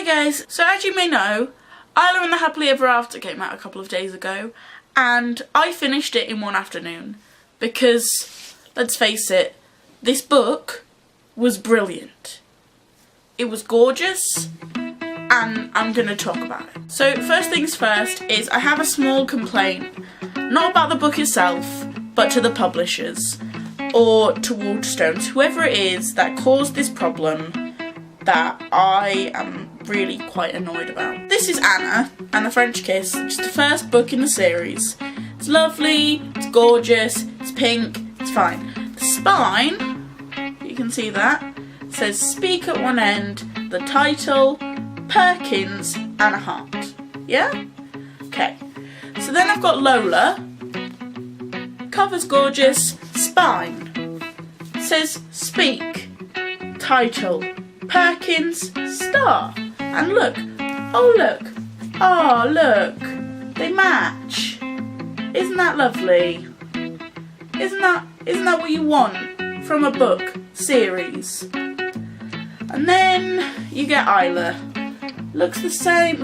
guys, so as you may know, Isla and the Happily Ever After came out a couple of days ago, and I finished it in one afternoon because, let's face it, this book was brilliant. It was gorgeous, and I'm going to talk about it. So first things first is I have a small complaint, not about the book itself, but to the publishers, or to Waterstones, whoever it is that caused this problem that I am really quite annoyed about. This is Anna and the French Kiss, which is the first book in the series. It's lovely, it's gorgeous, it's pink, it's fine. The spine, you can see that, says speak at one end, the title, Perkins, and a heart. Yeah? Okay. So then I've got Lola, cover's gorgeous, spine, says speak, title, Perkins, star, and look, oh look, they match. Isn't that lovely? Isn't that what you want from a book series? And then you get Isla. Looks the same,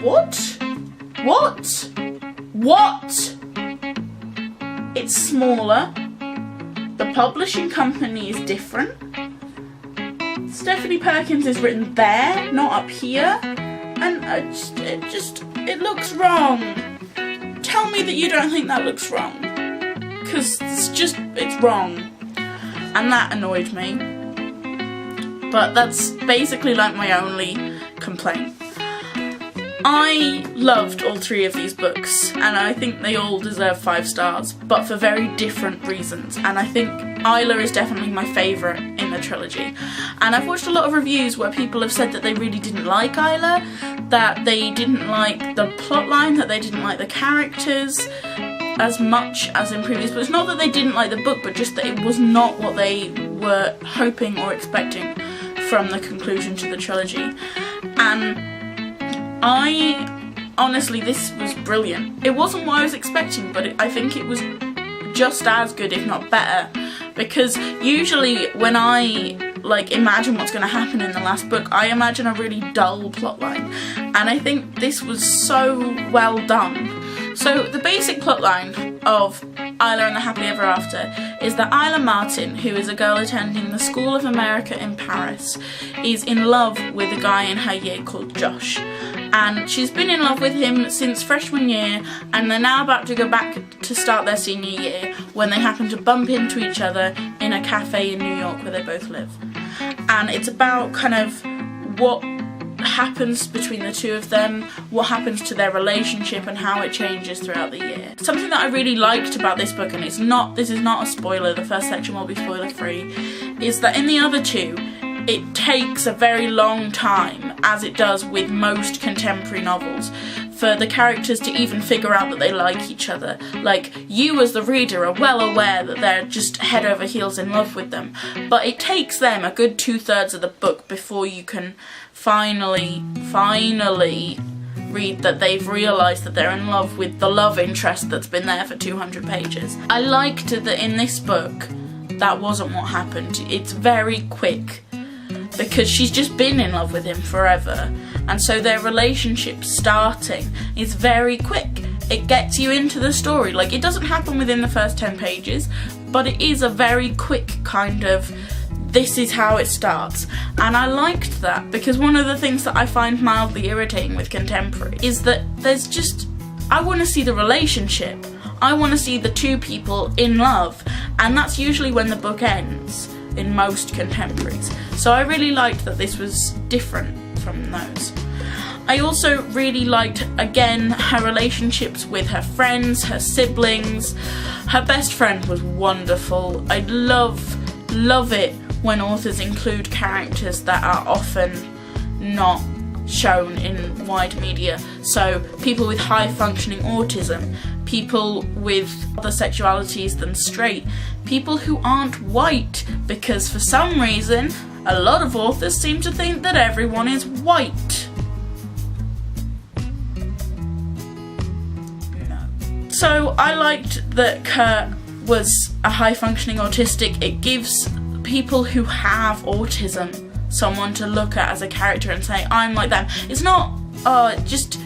what? It's smaller. The publishing company is different. Stephanie Perkins is written there, not up here, and it looks wrong. Tell me that you don't think that looks wrong, because it's wrong, and that annoyed me. But that's basically like my only complaint. I loved all three of these books, and I think they all deserve 5 stars, but for very different reasons, and I think Isla is definitely my favourite in the trilogy. And I've watched a lot of reviews where people have said that they really didn't like Isla, that they didn't like the plotline, that they didn't like the characters as much as in previous books. Not that they didn't like the book, but just that it was not what they were hoping or expecting from the conclusion to the trilogy. And honestly, this was brilliant. It wasn't what I was expecting, but I think it was just as good, if not better, because usually when I imagine what's going to happen in the last book, I imagine a really dull plotline, and I think this was so well done. So the basic plotline of Isla and the Happily Ever After is that Isla Martin, who is a girl attending the School of America in Paris, is in love with a guy in her year called Josh. And she's been in love with him since freshman year, and they're now about to go back to start their senior year when they happen to bump into each other in a cafe in New York where they both live. And it's about kind of what happens between the two of them, what happens to their relationship, and how it changes throughout the year. Something that I really liked about this book, and this is not a spoiler, the first section will be spoiler free, is that in the other two, it takes a very long time, as it does with most contemporary novels, for the characters to even figure out that they like each other. Like, you as the reader are well aware that they're just head over heels in love with them, but it takes them a good 2/3 of the book before you can finally read that they've realised that they're in love with the love interest that's been there for 200 pages. I liked that in this book, that wasn't what happened. It's very quick, because she's just been in love with him forever, and so their relationship starting is very quick. It gets you into the story. Like, it doesn't happen within the first 10 pages, but it is a very quick kind of, this is how it starts. And I liked that, because one of the things that I find mildly irritating with contemporary is that there's just, I want to see the relationship. I want to see the two people in love, and that's usually when the book ends in most contemporaries. So I really liked that this was different from those. I also really liked, again, her relationships with her friends, her siblings. Her best friend was wonderful. I love it when authors include characters that are often not shown in wide media. So people with high functioning autism, people with other sexualities than straight, people who aren't white, because for some reason a lot of authors seem to think that everyone is white. No. So I liked that Kurt was a high functioning autistic. It gives people who have autism someone to look at as a character and say, I'm like them. It's not, just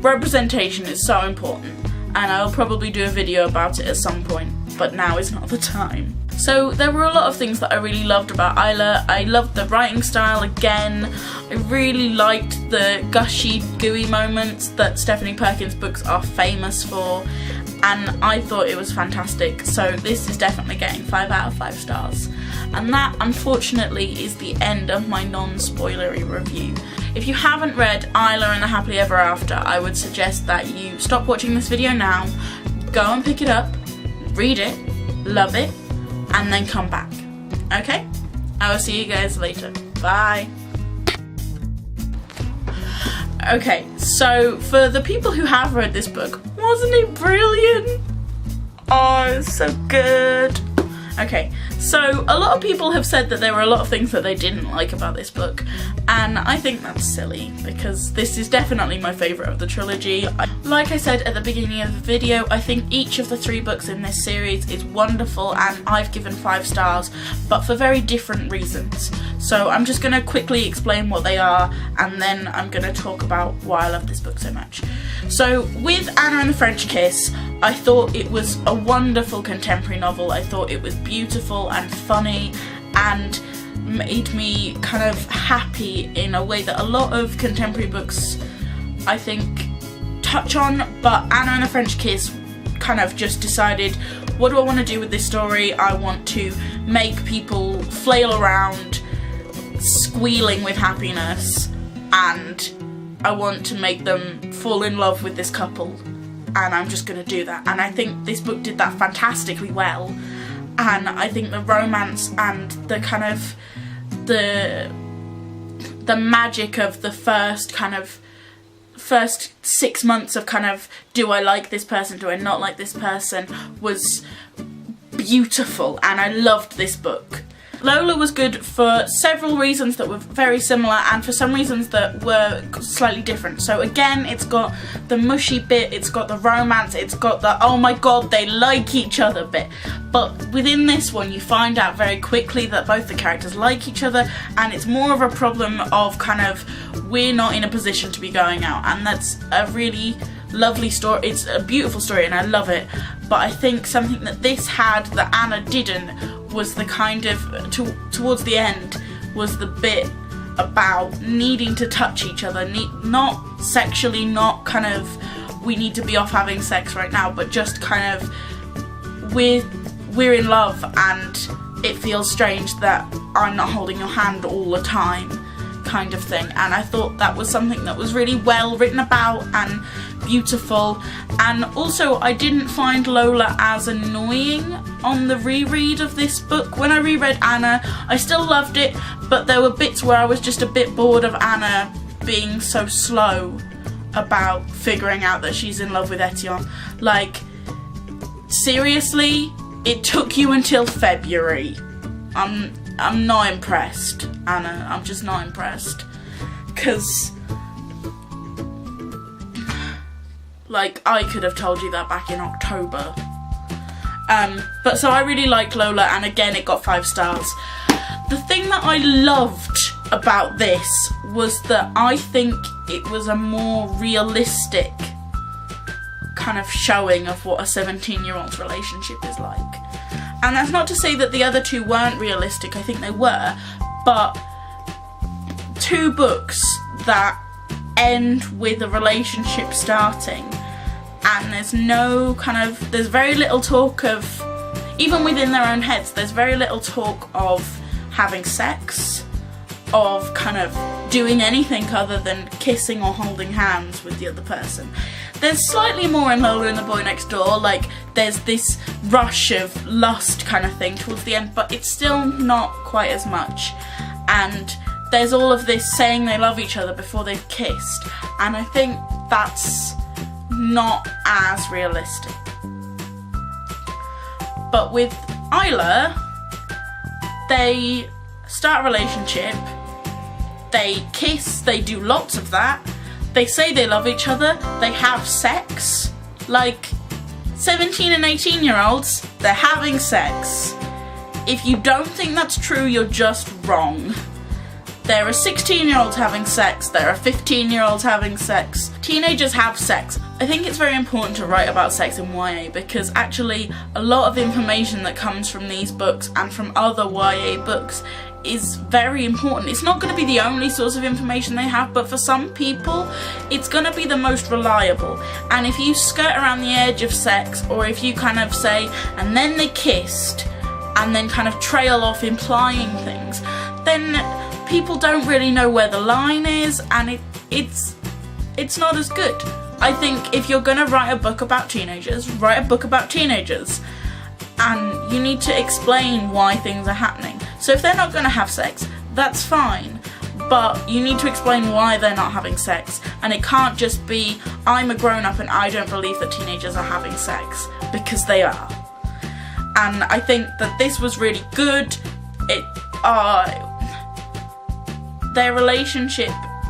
representation is so important, and I'll probably do a video about it at some point, but now is not the time. So there were a lot of things that I really loved about Isla. I loved the writing style again. I really liked the gushy, gooey moments that Stephanie Perkins books are famous for, and I thought it was fantastic. So this is definitely getting 5 out of 5 stars. And that, unfortunately, is the end of my non-spoilery review. If you haven't read Isla and the Happily Ever After, I would suggest that you stop watching this video now, go and pick it up, read it, love it, and then come back. Okay? I will see you guys later. Bye. Okay, so for the people who have read this book, wasn't it brilliant? Oh, it's so good. Okay, so a lot of people have said that there were a lot of things that they didn't like about this book, and I think that's silly because this is definitely my favourite of the trilogy. Like I said at the beginning of the video, I think each of the 3 books in this series is wonderful, and I've given 5 stars, but for very different reasons. So I'm just going to quickly explain what they are, and then I'm going to talk about why I love this book so much. So with Anna and the French Kiss, I thought it was a wonderful contemporary novel. I thought it was beautiful and funny and made me kind of happy in a way that a lot of contemporary books, I think, touch on. But Anna and the French Kiss kind of just decided, what do I want to do with this story? I want to make people flail around squealing with happiness, and I want to make them fall in love with this couple, and I'm just going to do that. And I think this book did that fantastically well, and I think the romance and the kind of the magic of the first 6 months of kind of, do I like this person, do I not like this person, was beautiful, and I loved this book. Lola was good for several reasons that were very similar, and for some reasons that were slightly different. So again, it's got the mushy bit, it's got the romance, it's got the oh my god they like each other bit. But within this one you find out very quickly that both the characters like each other, and it's more of a problem of kind of, we're not in a position to be going out, and that's a really lovely story. It's a beautiful story and I love it, but I think something that this had that Anna didn't was the kind of, towards the end, was the bit about needing to touch each other, not sexually, not kind of, we need to be off having sex right now, but just kind of, we're in love and it feels strange that I'm not holding your hand all the time, kind of thing. And I thought that was something that was really well written about and beautiful. And also I didn't find Lola as annoying on the reread of this book. When I reread Anna, I still loved it, but there were bits where I was just a bit bored of Anna being so slow about figuring out that she's in love with Etienne. Like, seriously, it took you until February. I'm not impressed, Anna. I'm just not impressed. Because, like, I could have told you that back in October. But so I really liked Lola, and again it got 5 stars. The thing that I loved about this was that I think it was a more realistic kind of showing of what a 17-year-old's relationship is like. And that's not to say that the other 2 weren't realistic, I think they were, but 2 books that end with a relationship starting, and there's no kind of, there's very little talk of, even within their own heads, there's very little talk of having sex, of kind of doing anything other than kissing or holding hands with the other person. There's slightly more in Lola and the Boy Next Door, like there's this rush of lust kind of thing towards the end, but it's still not quite as much. And there's all of this saying they love each other before they've kissed, and I think that's not as realistic. But with Isla, they start a relationship, they kiss, they do lots of that, they say they love each other, they have sex. Like, 17 and 18-year-olds, they're having sex. If you don't think that's true, you're just wrong. There are 16-year-olds having sex, there are 15-year-olds having sex. Teenagers have sex. I think it's very important to write about sex in YA because actually a lot of information that comes from these books and from other YA books is very important. It's not going to be the only source of information they have, but for some people it's going to be the most reliable. And if you skirt around the edge of sex, or if you kind of say, and then they kissed, and then kind of trail off implying things, then people don't really know where the line is, and it's not as good. I think if you're gonna write a book about teenagers, write a book about teenagers, and you need to explain why things are happening. So if they're not gonna have sex, that's fine, but you need to explain why they're not having sex, and it can't just be, I'm a grown-up and I don't believe that teenagers are having sex, because they are. And I think that this was really good.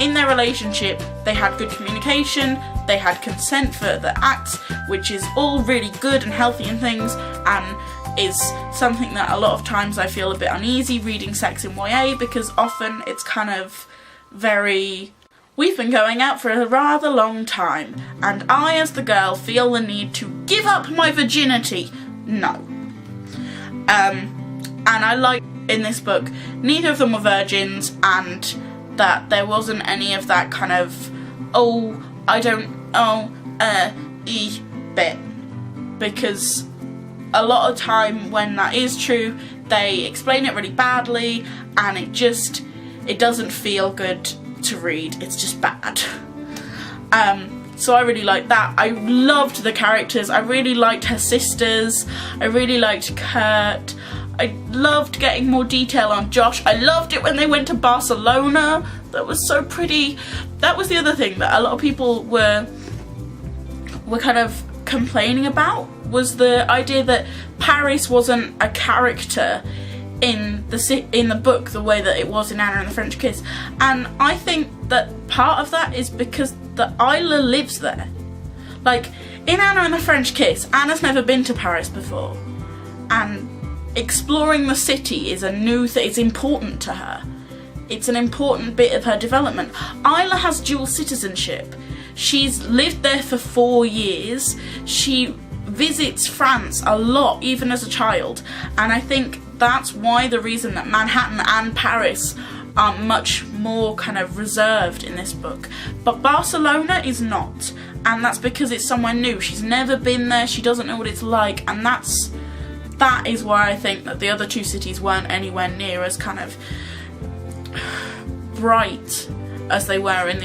In their relationship, they had good communication, they had consent for the acts, which is all really good and healthy and things, and is something that a lot of times I feel a bit uneasy reading sex in YA, because often it's kind of very, we've been going out for a rather long time, and I as the girl feel the need to give up my virginity. No. And I like in this book, neither of them were virgins, and that there wasn't any of that kind of, bit. Because a lot of time when that is true, they explain it really badly, and it doesn't feel good to read, it's just bad. So I really liked that. I loved the characters, I really liked her sisters, I really liked Kurt, I loved getting more detail on Josh. I loved it when they went to Barcelona. That was so pretty. That was the other thing that a lot of people were kind of complaining about, was the idea that Paris wasn't a character in the book the way that it was in Anna and the French Kiss. And I think that part of that is because the Isla lives there. Like, in Anna and the French Kiss, Anna's never been to Paris before, and exploring the city is a new thing. It's important to her. It's an important bit of her development. Isla has dual citizenship. She's lived there for 4 years. She visits France a lot, even as a child, and I think that's why the reason that Manhattan and Paris are much more kind of reserved in this book. But Barcelona is not, and that's because it's somewhere new. She's never been there, she doesn't know what it's like, and that is why I think that the other two cities weren't anywhere near as kind of bright as they were in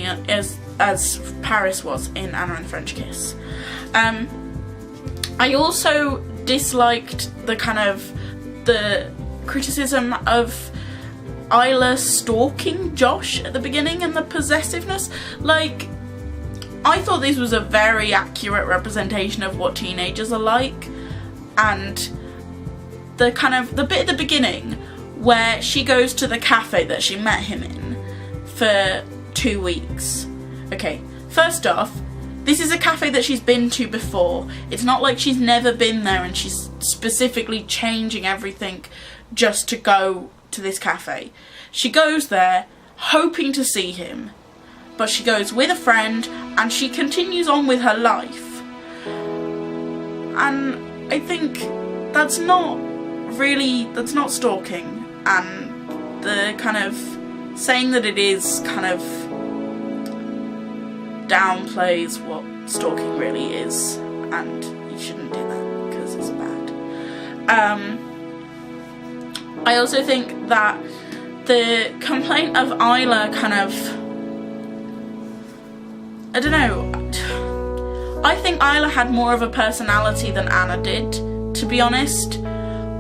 as Paris was in Anna and the French Kiss. I also disliked the criticism of Isla stalking Josh at the beginning and the possessiveness. Like, I thought this was a very accurate representation of what teenagers are like, and the bit at the beginning where she goes to the cafe that she met him in for 2 weeks. Okay, first off, this is a cafe that she's been to before. It's not like she's never been there and she's specifically changing everything just to go to this cafe. She goes there hoping to see him, but she goes with a friend and she continues on with her life. And I think that's not stalking, and the kind of saying that it is kind of downplays what stalking really is, and you shouldn't do that because it's bad. I also think that the complaint of Isla I don't know, I think Isla had more of a personality than Anna did, to be honest,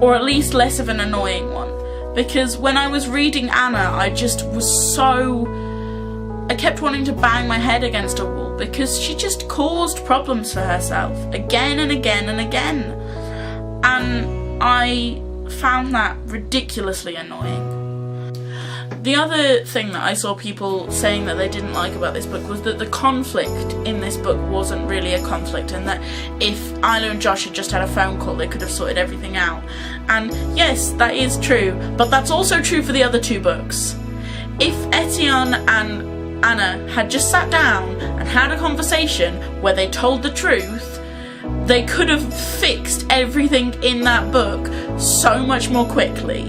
or at least less of an annoying one, because when I was reading Anna, I kept wanting to bang my head against a wall because she just caused problems for herself again and again and again, and I found that ridiculously annoying. The other thing that I saw people saying that they didn't like about this book was that the conflict in this book wasn't really a conflict, and that if Isla and Josh had just had a phone call, they could have sorted everything out. And yes, that is true, but that's also true for the other two books. if Etienne and Anna had just sat down and had a conversation where they told the truth, they could have fixed everything in that book so much more quickly.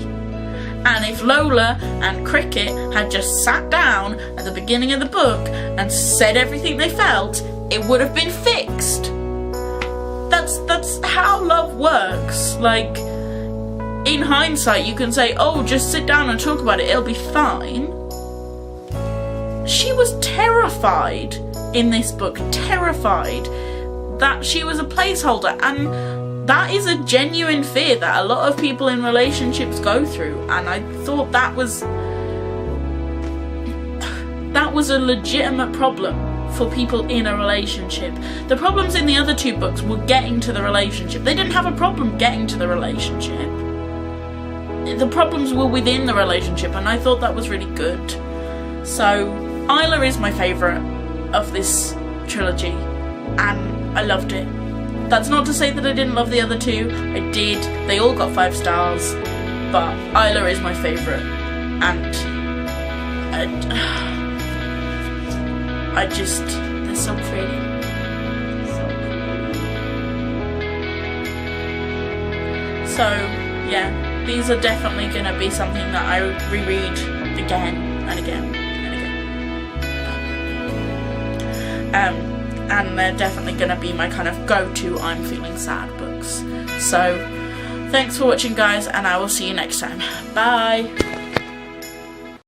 And if Lola and Cricket had just sat down at the beginning of the book and said everything they felt, it would have been fixed. That's how love works. Like, in hindsight, you can say, oh, just sit down and talk about it, it'll be fine. She was terrified in this book, terrified that she was a placeholder, and that is a genuine fear that a lot of people in relationships go through, and I thought that was a legitimate problem for people in a relationship. The problems in the other two books were getting to the relationship. They didn't have a problem getting to the relationship. The problems were within the relationship, and I thought that was really good. So Isla is my favourite of this trilogy, and I loved it. That's not to say that I didn't love the other two. I did. They all got 5 stars, but Isla is my favourite, and I just, they're so pretty. So yeah, these are definitely going to be something that I reread again and again and again. And they're definitely going to be my kind of go-to I'm feeling sad books. So thanks for watching, guys, and I will see you next time. Bye!